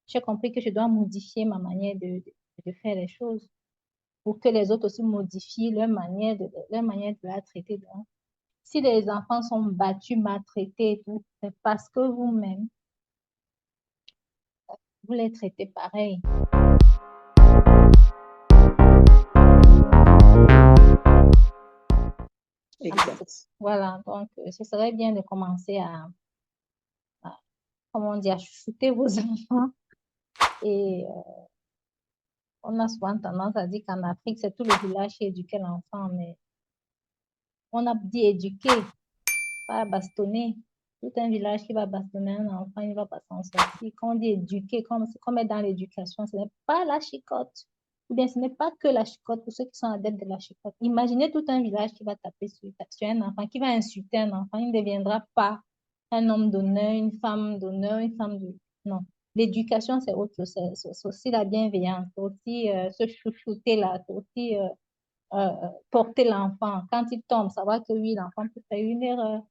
J'ai compris que je dois modifier ma manière de faire les choses pour que les autres aussi modifient leur manière de la traiter. Donc, si les enfants sont battus, maltraités et tout, c'est parce que vous-même, vous les traitez pareil. Exact. Voilà, donc ce serait bien de commencer comment on dit, à chouchouter vos enfants. Et on a souvent tendance à dire qu'en Afrique, c'est tout le village qui éduque l'enfant, mais on a dit éduquer, pas bastonner. Tout un village qui va bastonner un enfant, il ne va pas s'en sortir. Quand on dit éduquer, comme est dans l'éducation, ce n'est pas la chicotte. Ou bien ce n'est pas que la chicotte pour ceux qui sont adeptes de la chicotte. Imaginez tout un village qui va taper sur un enfant, qui va insulter un enfant. Il ne deviendra pas un homme d'honneur, une femme d'honneur, une femme de... Non. L'éducation, c'est autre chose. C'est aussi la bienveillance. C'est aussi se chouchouter là. C'est aussi porter l'enfant. Quand il tombe, savoir que oui, l'enfant peut faire une erreur.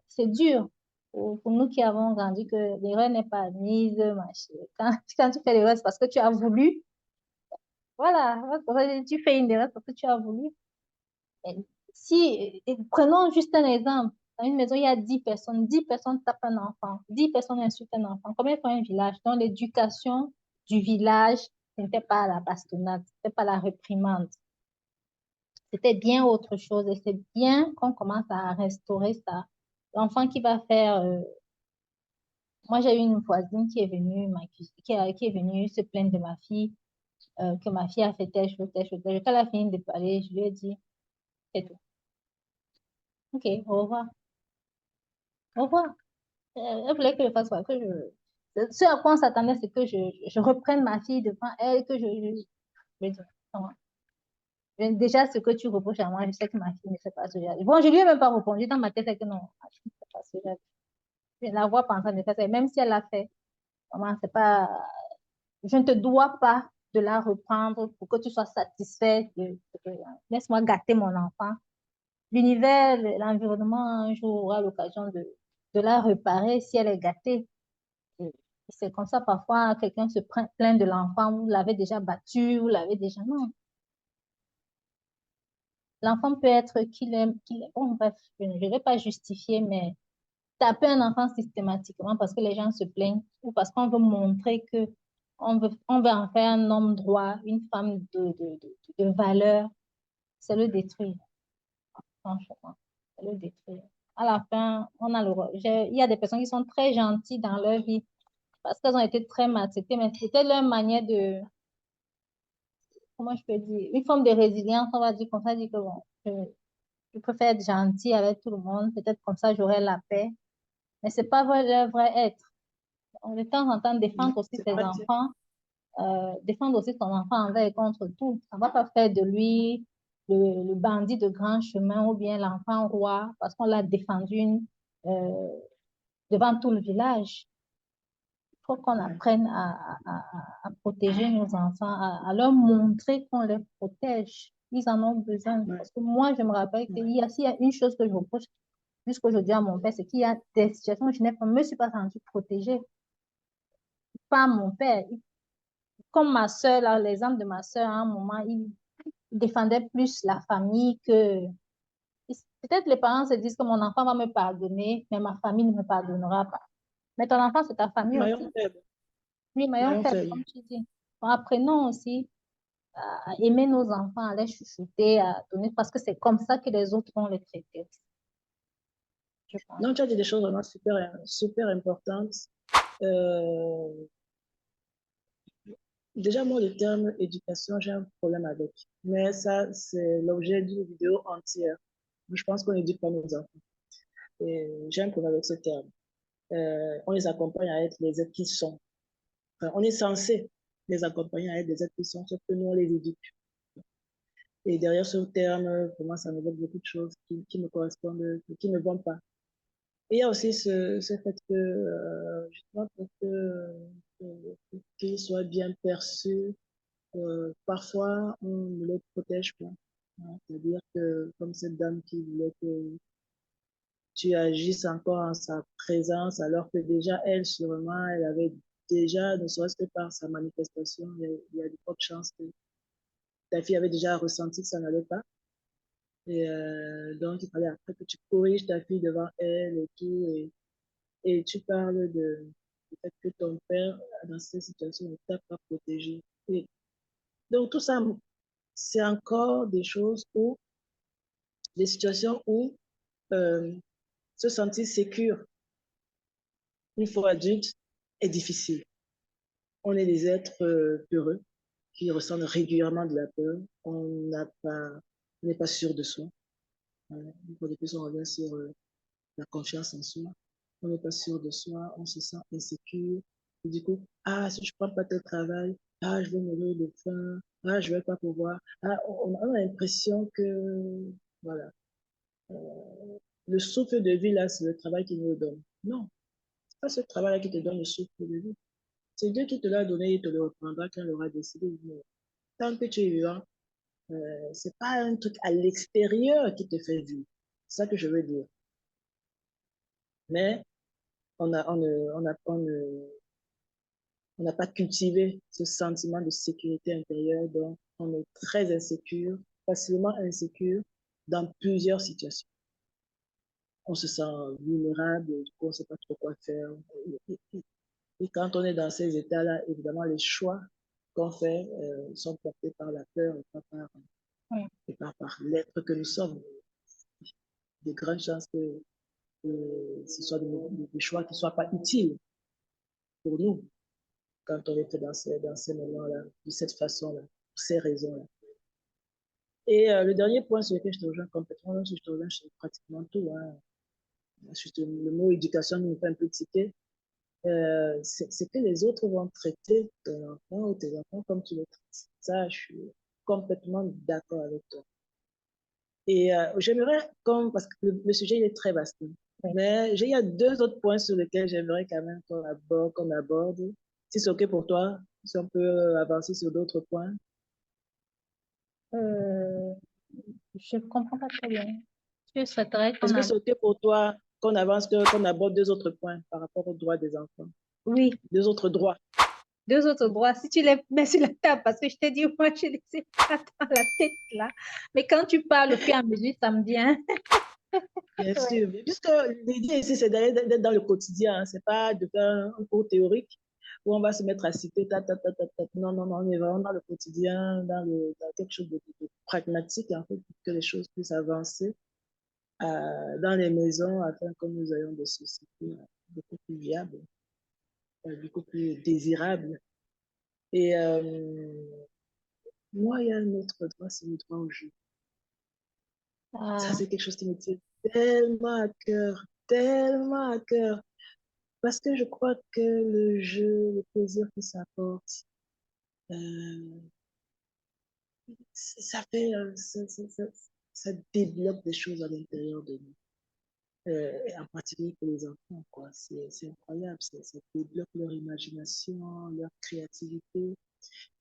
C'est dur pour nous qui avons grandi que l'erreur n'est pas admise. Machin. Quand tu fais l'erreur, c'est parce que tu as voulu. Voilà, tu fais une erreur parce que tu as voulu. Et prenons juste un exemple. Dans une maison, il y a 10 personnes tapent un enfant, 10 personnes insultent un enfant. Combien font un village? Donc, l'éducation du village, ce n'était pas la bastonnade, ce n'était pas la réprimande. C'était bien autre chose et c'est bien qu'on commence à restaurer ça. L'enfant qui va faire moi, j'ai eu une voisine qui est venue, qui est venue se plaindre de ma fille, que ma fille a fait telle chose, telle chose, telle chose. Quand elle a fini de parler, je lui ai dit, c'est tout. OK, au revoir. Au revoir. Elle voulait que je fasse quoi? Ce à quoi on s'attendait, c'est que je reprenne ma fille devant elle, je lui ai dit, non. Déjà, ce que tu reproches à moi, je sais que ma fille ne fait pas ce genre. Bon, je lui ai même pas répondu. Dans ma tête, c'est que non, ma fille ne fait pas ce genre. Je la vois pas en train de faire ça. Et même si elle l'a fait, vraiment, c'est pas. Je ne te dois pas de la reprendre pour que tu sois satisfait. Laisse-moi gâter mon enfant. L'univers, l'environnement, un jour aura l'occasion de la réparer si elle est gâtée. Et c'est comme ça, parfois, quelqu'un se plaint de l'enfant, vous l'avez déjà battu, vous l'avez déjà... Non, l'enfant peut être qu'il est... Bon, bref, je ne vais pas justifier, mais taper un enfant systématiquement parce que les gens se plaignent ou parce qu'on veut montrer que on veut en faire un homme droit, une femme de valeur, c'est le détruire, franchement. C'est le détruire. À la fin, il y a des personnes qui sont très gentilles dans leur vie parce qu'elles ont été très maltraitées, mais c'était leur manière de, comment je peux dire, une forme de résilience, on va dire comme ça, dire que bon, je préfère être gentille avec tout le monde, peut-être comme ça j'aurai la paix, mais c'est pas leur vrai être. De temps en temps, Non, défendre aussi c'est ses pas ça. enfants, défendre aussi son enfant envers et contre tout. Ça ne va pas faire de lui le bandit de grand chemin ou bien l'enfant roi parce qu'on l'a défendu euh, devant tout le village. Il faut qu'on apprenne à protéger nos enfants, à leur montrer qu'on les protège. Ils en ont besoin. Ouais, Parce que moi, je me rappelle ouais. s'il y a une chose que je reproche jusqu'aujourd'hui à mon père, c'est qu'il y a des situations où je ne me suis pas sentie protégée par mon père. Comme ma soeur, là, l'exemple de ma soeur, à un moment, il défendait plus la famille que... Peut-être les parents se disent que mon enfant va me pardonner, mais ma famille ne me pardonnera pas. Mais ton enfant, c'est ta famille Maillon aussi. faible. Oui, maillon Maillon faible, comme faible. tu dis. Bon, apprenons aussi à aimer nos enfants, à les chouchouter, à donner, parce que c'est comme ça que les autres vont les traiter, je pense. Non, tu as dit des choses vraiment super, super importantes. Euh, Déjà, moi, le terme éducation, j'ai un problème avec. Mais ça, c'est l'objet d'une vidéo entière. Je pense qu'on n'éduque pas nos enfants. Et j'ai un problème avec ce terme. On les accompagne à être les êtres qui sont. Enfin, on est censé les accompagner à être des êtres qui sont, sauf que nous, on les éduque. Et derrière ce terme, pour moi, ça me donne beaucoup de choses qui me correspondent, qui ne vont pas. Et il y a aussi ce fait que, justement, pour qu'ils soient bien perçus, parfois, on ne les protège pas. Hein. C'est-à-dire que, comme cette dame qui voulait que tu agisses encore en sa présence, alors que déjà, elle, sûrement, elle avait déjà, ne serait-ce que par sa manifestation, il y a de fortes chances que ta fille avait déjà ressenti que ça n'allait pas. Et donc, il fallait après que tu corriges ta fille devant elle et tout. Et tu parles du fait que ton père, dans cette situation, ne t'a pas protégé. Et donc, tout ça, c'est encore des situations où euh, se sentir sécure une fois adulte est difficile. On est des êtres peureux qui ressentent régulièrement de la peur. On n'est pas sûr de soi. Une fois de plus, on revient sur la confiance en soi. On n'est pas sûr de soi, on se sent insécure. Et du coup, ah, si je ne prends pas tel travail, ah, je vais mourir de faim, ah, je ne vais pas pouvoir. Ah, on a l'impression que, voilà, le souffle de vie, là, c'est le travail qui nous le donne. Non, c'est pas ce travail-là qui te donne le souffle de vie. C'est Dieu qui te l'a donné, il te le reprendra quand il aura décidé. Mais tant que tu es vivant, c'est pas un truc à l'extérieur qui te fait vivre. C'est ça que je veux dire. Mais on n'a pas cultivé ce sentiment de sécurité intérieure, donc on est très insécure, facilement insécure dans plusieurs situations. On se sent vulnérable, du coup, on ne sait pas trop quoi faire. Et quand on est dans ces états-là, évidemment, les choix qu'on fait sont portés par la peur Ouais. et pas par l'être que nous sommes. De grandes chances que ce soit des choix qui ne soient pas utiles pour nous quand on était dans ces moments-là, de cette façon-là, pour ces raisons-là. Et le dernier point sur lequel je te rejoins complètement, même si je te rejoins sur pratiquement tout, hein, juste le mot éducation nous fait un peu tiquer, c'est que les autres vont traiter ton enfant ou tes enfants comme tu les traites. Ça, je suis complètement d'accord avec toi. Et j'aimerais, comme, parce que le sujet il est très vaste, Ouais. mais il y a deux autres points sur lesquels j'aimerais quand même qu'on aborde. Si c'est OK pour toi, si on peut avancer sur d'autres points. Euh, je ne comprends pas très bien. Je souhaiterais qu'on Est-ce que a... c'est OK pour toi qu'on avance, qu'on aborde deux autres points par rapport aux droits des enfants? Oui, Deux autres droits. deux autres droits. Si tu les mets sur la table, parce que je t'ai dit, moi, je les ai pas dans la tête là. Mais quand tu parles au fur et à mesure, ça me vient. Bien Ouais. sûr, puisque l'idée ici, c'est d'être dans le quotidien. Ce n'est pas de faire un cours théorique où on va se mettre à citer ta. Non, non, non, on est vraiment dans le quotidien, dans quelque chose de pragmatique, en fait, pour que les choses puissent avancer dans les maisons afin que nous ayons des sociétés beaucoup plus viables, beaucoup plus désirables. Et moi, il y a un autre droit, c'est le droit au jeu. Ça, Ah, c'est quelque chose qui me tient tellement à cœur, tellement à cœur. Parce que je crois que le jeu, le plaisir que ça apporte, euh, ça fait, ça développe des choses à l'intérieur de nous. Et en particulier pour les enfants, quoi. C'est incroyable, ça développe leur imagination, leur créativité.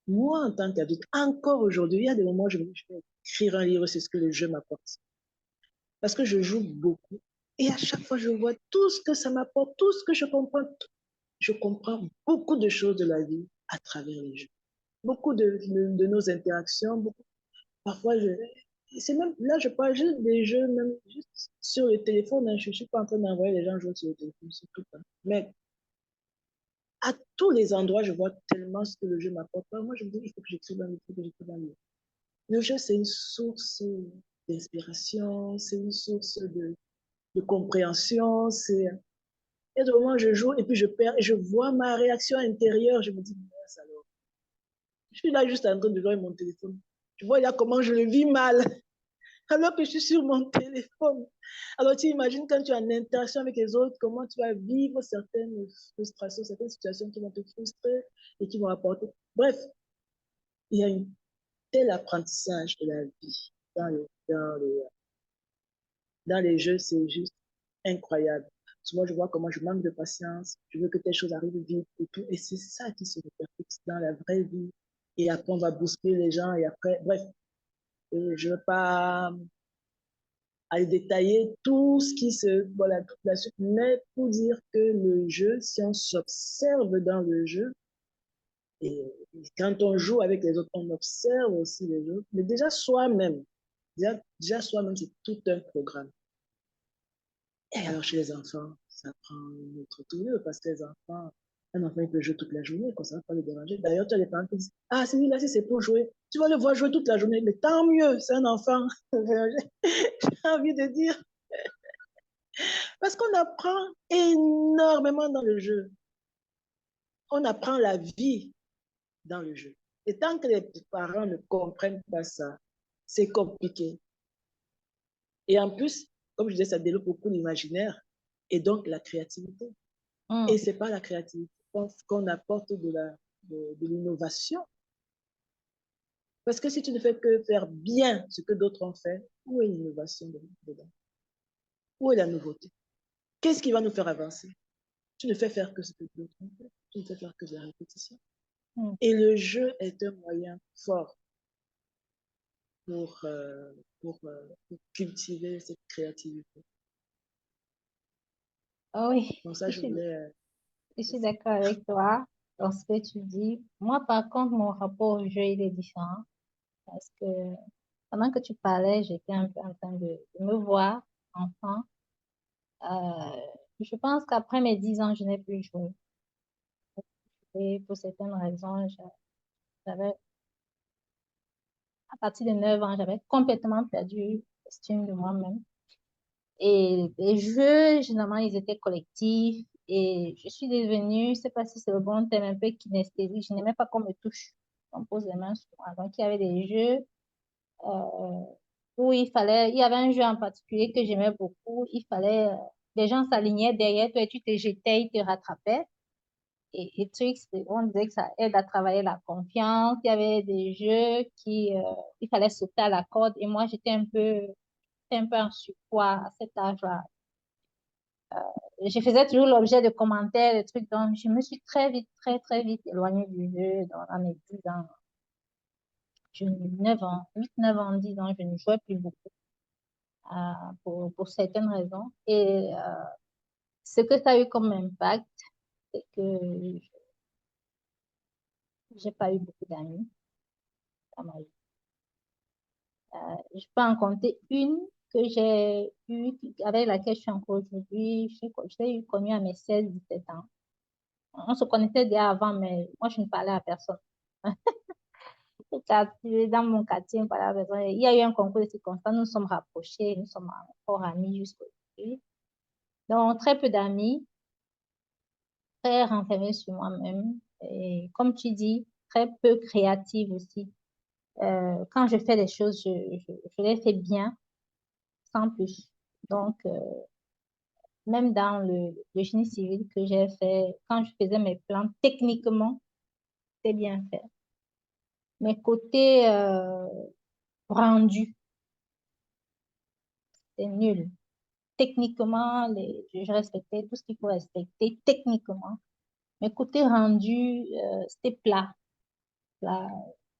Moi, en tant qu'adulte, encore aujourd'hui, il y a des moments où je vais écrire un livre sur ce que le jeu m'apporte. Parce que je joue beaucoup. Et à chaque fois, je vois tout ce que ça m'apporte, tout ce que je comprends beaucoup de choses de la vie à travers les jeux. Beaucoup de nos interactions, parfois, c'est même, là, je parle juste des jeux, même juste sur le téléphone, hein, je ne suis pas en train d'envoyer les gens jouer sur le téléphone, surtout pas. Mais à tous les endroits, je vois tellement ce que le jeu m'apporte. Moi, je me dis, il faut que j'écrive dans le livre, il faut que j'écrive dans le livre. Le jeu, c'est une source d'inspiration, c'est une source de compréhension, c'est... Et de moment, je joue et puis je perds et je vois ma réaction intérieure, je me dis, mince alors. Je suis là juste en train de jouer mon téléphone. Je vois là comment je le vis mal, alors que je suis sur mon téléphone. Alors tu imagines quand tu es en interaction avec les autres, comment tu vas vivre certaines frustrations, certaines situations qui vont te frustrer et qui vont apporter. Bref, il y a un tel apprentissage de la vie dans les jeux, c'est juste incroyable. Moi, je vois comment je manque de patience, je veux que telle chose arrive vite et tout. Et c'est ça qui se répercute dans la vraie vie. Et après, on va bousculer les gens et après, bref, je ne veux pas à détailler tout ce qui se, voilà, toute la suite, mais pour dire que le jeu, si on s'observe dans le jeu, et quand on joue avec les autres, on observe aussi les autres, mais déjà soi-même, c'est tout un programme. Et alors, chez les enfants, ça prend une autre tournure parce que les enfants, un enfant, il peut jouer toute la journée, quoi, ça ne va pas le déranger. D'ailleurs, tu as des parents qui disent, ah, celui-là, si c'est pour jouer, tu vas le voir jouer toute la journée, mais tant mieux, c'est un enfant. J'ai envie de dire, parce qu'on apprend énormément dans le jeu. On apprend la vie dans le jeu. Et tant que les parents ne comprennent pas ça, c'est compliqué. Et en plus, comme je disais, ça développe beaucoup l'imaginaire et donc la créativité. Et Mm. ce n'est pas la créativité qu'on apporte de l'innovation. Parce que si tu ne fais que faire bien ce que d'autres ont fait, où est l'innovation dedans? Où est la nouveauté? Qu'est-ce qui va nous faire avancer? Tu ne fais faire que ce que d'autres ont fait. Tu ne fais faire que de la répétition. Mm. Et le jeu est un moyen fort pour, euh, pour cultiver cette créativité. Ah oui, Donc ça, je je suis, voulais... je suis d'accord avec toi dans ce que tu dis. Moi, par contre, mon rapport au jeu, il est différent parce que pendant que tu parlais, j'étais un peu en train de me voir enfant. Je pense qu'après mes 10 ans, je n'ai plus joué. Et pour certaines raisons, j'avais, à partir de 9 ans, j'avais complètement perdu l'estime de moi-même. Et les jeux, généralement, ils étaient collectifs. Et je suis devenue, je ne sais pas si c'est le bon terme, un peu kinesthésique. Je n'aimais pas qu'on me touche. On pose les mains sur moi. Donc, il y avait des jeux euh, où il y avait un jeu en particulier que j'aimais beaucoup. Les gens s'alignaient derrière toi et tu te jetais, ils te rattrapaient. Et trucs, on disait que ça aide à travailler la confiance. Il y avait des jeux il fallait sauter à la corde. Et moi, j'étais un peu en surpoids à cet âge-là. Je faisais toujours l'objet de commentaires, de trucs. Donc, je me suis très vite, très, très vite éloignée du jeu dans mes 10 ans. Je, 9 ans, 8 9 ans, 10 ans, je ne jouais plus beaucoup pour certaines raisons. Et ce que ça a eu comme impact, c'est que j'ai pas eu beaucoup d'amis dans ma vie. Je peux en compter une que j'ai eue, avec laquelle je suis encore aujourd'hui. Je l'ai eu connue à mes 16 17 ans. On se connaissait déjà avant, mais moi, je ne parlais à personne. Dans mon quartier, on parlait à personne. Il y a eu un concours de circonstances, nous nous sommes rapprochés, nous sommes encore amis jusqu'aujourd'hui. Donc, très peu d'amis, très renfermée sur moi-même. Et comme tu dis, très peu créative aussi. Quand je fais des choses, je les fais bien, sans plus. Donc, même dans le génie civil que j'ai fait, quand je faisais mes plans, techniquement, c'est bien fait. Mais côté rendu, c'est nul. Techniquement, je respectais tout ce qu'il faut respecter techniquement. Mais côté rendu, c'était plat. Plat.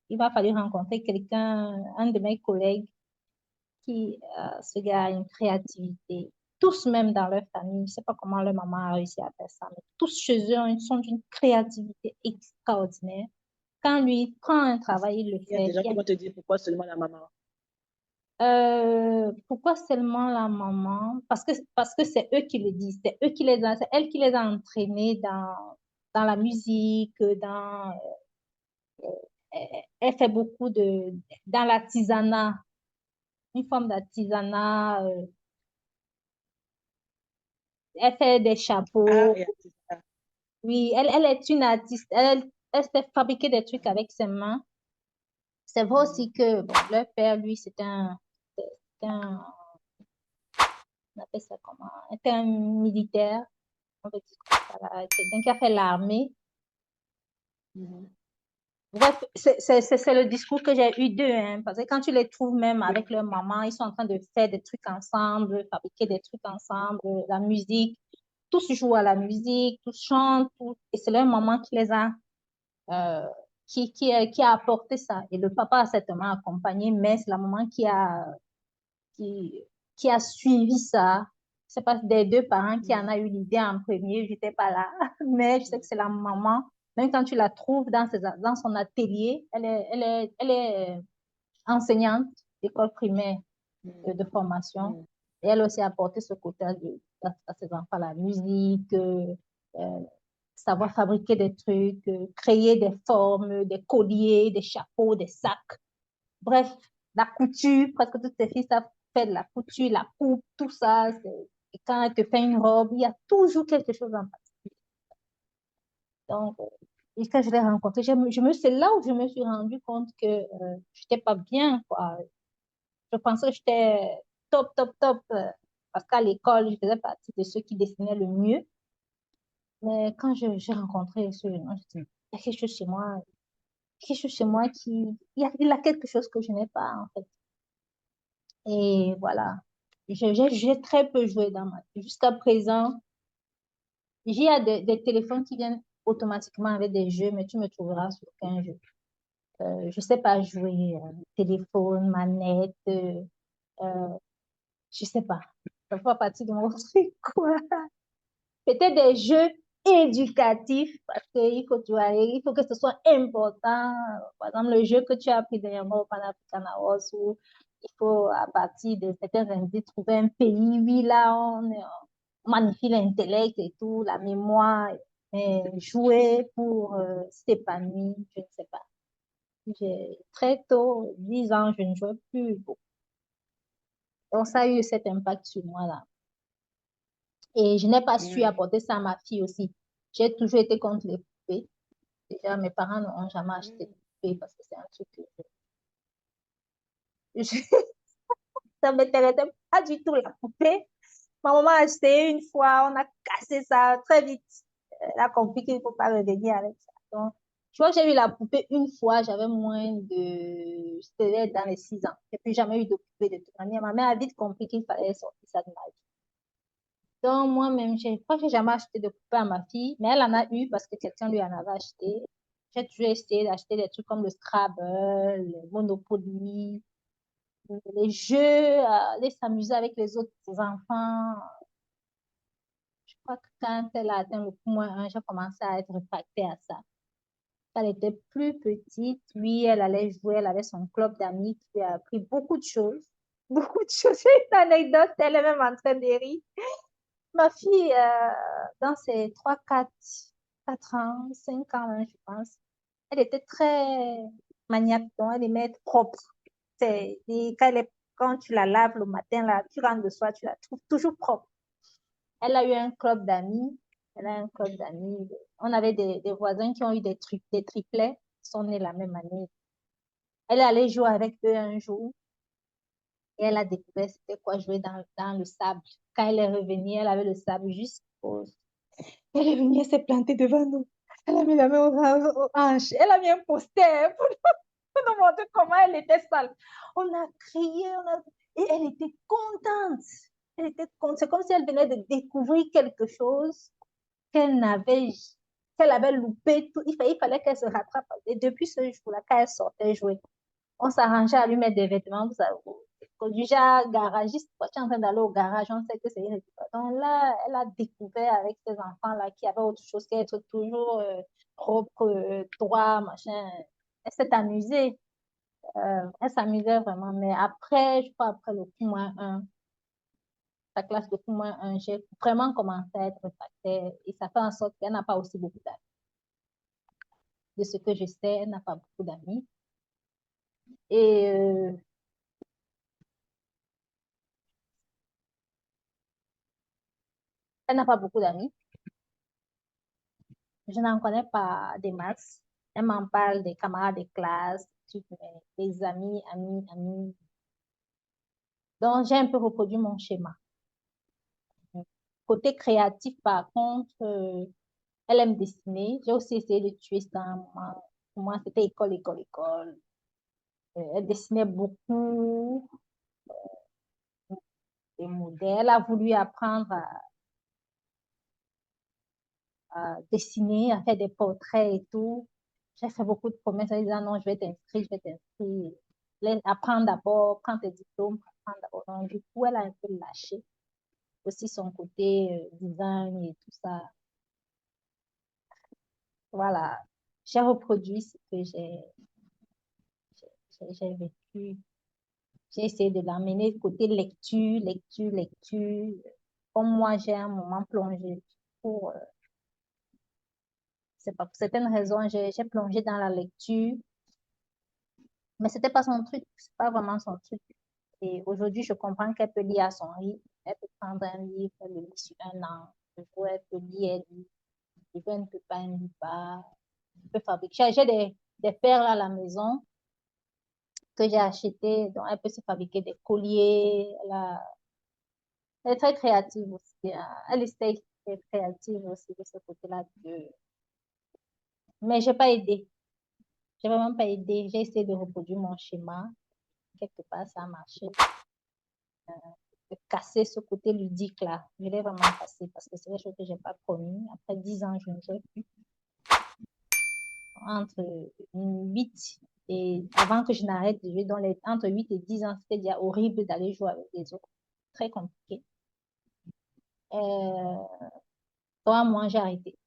Il va falloir rencontrer quelqu'un, un de mes collègues, ce gars a une créativité. Tous, même dans leur famille, je ne sais pas comment leur maman a réussi à faire ça, mais tous chez eux, ils sont d'une créativité extraordinaire. Quand lui prend un travail, il le Il y a des fait. gens qui vont te dire pourquoi seulement la maman. Pourquoi seulement la maman? Parce que c'est eux qui le disent, c'est elle qui les a entraînés dans la musique, elle fait beaucoup dans l'artisanat, une forme d'artisanat, elle fait des Ah, chapeaux. et c'est ça. Oui, elle est une artiste, elle sait fabriquer des trucs avec ses mains. C'est vrai Mhm. aussi que bon, leur père, lui, c'est un, on appelle ça comment? C'était un militaire, on peut dire comme ça, là. Quelqu'un qui a fait l'armée. Mhm. Bref, c'est le discours que j'ai eu d'eux, hein, parce que quand tu les trouves même Oui, avec leur maman, ils sont en train de faire des trucs ensemble, fabriquer des trucs ensemble, la musique, tous jouent à la musique, tous chantent, et c'est leur maman qui les a, euh, qui a apporté ça. Et le papa a certainement accompagné, mais c'est la maman qui, qui a suivi ça. C'est pas des deux parents qui en mm, a eu l'idée en premier, je n'étais pas là, mais je sais que mm, c'est la maman. Même quand tu la trouves dans son atelier, elle est enseignante d'école primaire mm, de formation. mm, Et elle aussi a apporté ce côté à ses enfants, la musique, euh, savoir fabriquer des trucs, créer des formes, des colliers, des chapeaux, des sacs. Bref, la couture, presque toutes ces filles savent faire de la couture, la coupe, tout ça. Et quand elle te fait une robe, il y a toujours quelque chose en particulier. Donc, et quand je l'ai rencontrée, c'est là où je me suis rendu compte que je n'étais pas bien, quoi. Je pensais que j'étais top, top, top, parce qu'à l'école, je faisais partie de ceux qui dessinaient le mieux. Mais quand j'ai rencontré ce jeune, je dit, il y a quelque chose chez moi, quelque chose chez moi il a quelque chose que je n'ai pas, en fait. Et voilà. J'ai très peu joué dans ma vie. Jusqu'à présent, il y a des téléphones qui viennent automatiquement avec des jeux, mais tu me trouveras sur aucun jeu. Je sais pas jouer téléphone, manette, je sais pas. Ça fait pas partie de mon truc, quoi. Peut-être des jeux éducatifs, parce qu'il faut, tu vois, il faut que ce soit important. Par exemple, le jeu que tu as appris dernièrement au Pan-African Awards, où il faut, à partir de certains indices, trouver un pays. Oui, là, on magnifie l'intellect et tout, la mémoire, mais jouer pour s'épanouir, je ne sais pas. Très tôt, 10 ans, je ne jouais plus beaucoup. Donc, ça a eu cet impact sur moi, là. Et je n'ai pas su mm, apporter ça à ma fille aussi. J'ai toujours été contre les poupées. Déjà, mes parents n'ont jamais acheté de mm, poupées parce que c'est un truc que ça ne m'intéressait pas du tout, la poupée. Ma maman a acheté une fois, on a cassé ça très vite. Elle a compris qu'il ne faut pas revenir avec ça. Donc, je vois que j'ai eu la poupée une fois, j'avais moins de... C'était dans les 6 ans. Et puis, jamais eu de poupée de toute manière. Ma mère a vite compris qu'il fallait sortir ça de ma vie. Donc, moi-même, je crois que j'ai jamais acheté de poupée à ma fille, mais elle en a eu parce que quelqu'un lui en avait acheté. J'ai toujours essayé d'acheter des trucs comme le Scrabble, le Monopoly, les jeux, aller s'amuser avec les autres enfants. Je crois que quand elle a atteint le point 1, j'ai commencé à être réfractaire à ça. Quand elle était plus petite, oui, elle allait jouer, elle avait son club d'amis qui lui a appris beaucoup de choses. Beaucoup de choses. J'ai une anecdote, elle est même en train de rire. Ma fille, dans ses 3, 4 ans, 5 ans, hein, je pense, elle était très maniaque, donc elle aimait être propre. Et quand tu la laves le matin, là, tu rentres le soir, tu la trouves toujours propre. Elle a eu un club d'amis. Elle a un club d'amis. On avait des voisins qui ont eu des triplets, qui sont nés la même année. Elle est allée jouer avec eux un jour et elle a découvert c'était quoi jouer dans le sable. Quand elle est revenue, elle avait le sable juste pose. Elle est venue, elle s'est plantée devant nous. Elle a mis la main aux hanches. Elle a mis un poster pour nous montrer comment elle était sale. On a crié, et elle était contente. Elle était contente. C'est comme si elle venait de découvrir quelque chose qu'elle n'avait, qu'elle avait loupé. Il fallait qu'elle se rattrape. Et depuis ce jour-là, quand elle sortait jouer, on s'arrangeait à lui mettre des vêtements. Vous savez, du genre garagiste, quand tu es en train d'aller au garage, on sait que c'est irrécupérable. Donc là, elle a découvert avec ses enfants-là qui avaient autre chose qu'être toujours propre, droit, machin. Elle s'est amusée. Elle s'amusait vraiment. Mais après, je crois, après le coup moins un, la classe de coup moins un, j'ai vraiment commencé à être réfractaire et ça fait en sorte qu'elle n'a pas aussi beaucoup d'amis. De ce que je sais, elle n'a pas beaucoup d'amis. Et elle n'a pas beaucoup d'amis. Je n'en connais pas des masses. Elle m'en parle des camarades de classe, mais des amis, amis, amis. Donc, j'ai un peu reproduit mon schéma. Côté créatif, par contre, elle aime dessiner. J'ai aussi essayé de tuer ça. Pour moi, c'était école, école, école. Elle dessinait beaucoup des modèles. Elle a voulu apprendre à dessiner, à faire des portraits et tout. J'ai fait beaucoup de promesses en disant non, je vais t'inscrire, je vais t'inscrire. Apprends d'abord, prends tes diplômes. comprendre d'abord. Donc, du coup, elle a un peu lâché aussi son côté design et tout ça. Voilà, j'ai reproduit ce que j'ai vécu. J'ai essayé de l'amener côté lecture, lecture, lecture. Comme moi, j'ai un moment plongé pour, c'est pas pour certaines raisons, j'ai plongé dans la lecture, mais c'était pas son truc, c'est pas vraiment son truc. Et aujourd'hui, je comprends qu'elle peut lire à son rythme, elle peut prendre un livre, elle le lit sur un an. Le jour, elle peut lire, elle lit. Le jour, elle ne peut pas, elle ne lit pas. Elle peut fabriquer. J'ai des perles à la maison que j'ai achetées, donc elle peut se fabriquer des colliers. Elle est très créative aussi, hein. Elle essaye d'être créative aussi de ce côté-là. Mais j'ai pas aidé. J'ai vraiment pas aidé. J'ai essayé de reproduire mon schéma. Quelque part, ça a marché. De casser ce côté ludique là. Je l'ai vraiment cassé parce que c'est des choses que j'ai pas connues. Après 10 ans, je ne sais plus. Entre 8 et avant que je n'arrête de jouer entre 8 et 10 ans, c'était déjà horrible d'aller jouer avec les autres. Très compliqué. 3 mois, j'ai arrêté.